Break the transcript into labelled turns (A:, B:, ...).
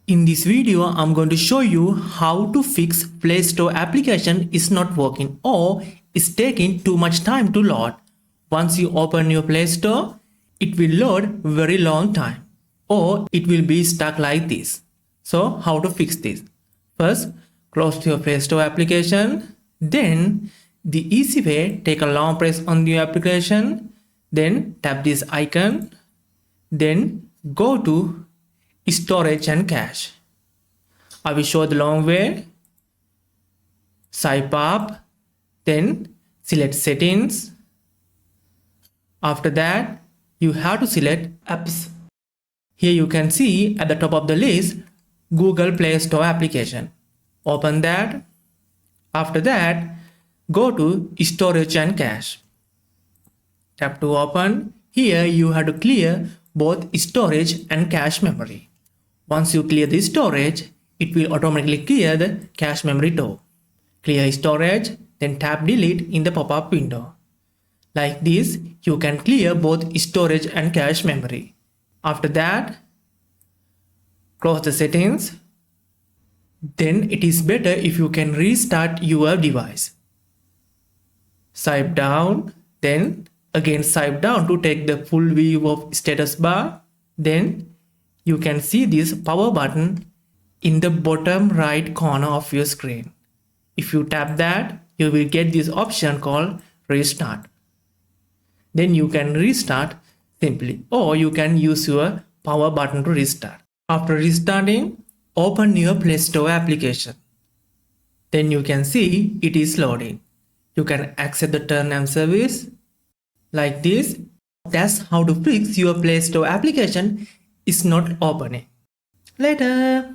A: In this video, I'm going to show you how to fix Play Store application is not working or is taking too much time to load. Once you open your Play Store, it will load very long time or it will be stuck like this. So how to fix this? First, close your Play Store application. Then the easy way, take a long press on the application. Then tap this icon. Then go to storage and cache. I will show the long way. Swipe up, then select settings. After that, you have to select apps. Here you can see at the top of the list Google Play Store application. Open that. After that, go to storage and cache. Tap to open. Here you have to clear both storage and cache memory. Once you clear the storage, it will automatically clear the cache memory too. Clear storage, then tap delete in the pop-up window. Like this, you can clear both storage and cache memory. After that, close the settings. Then it is better if you can restart your device. Swipe down, then again swipe down to take the full view of status bar. Then you can see this power button in the bottom right corner of your screen. If you tap that, you will get this option called restart. Then you can restart simply, or you can use your power button to restart. After restarting, open your Play Store application. Then you can see it is loading. You can accept the term and service like this. That's how to fix your Play Store application is not opening. Later.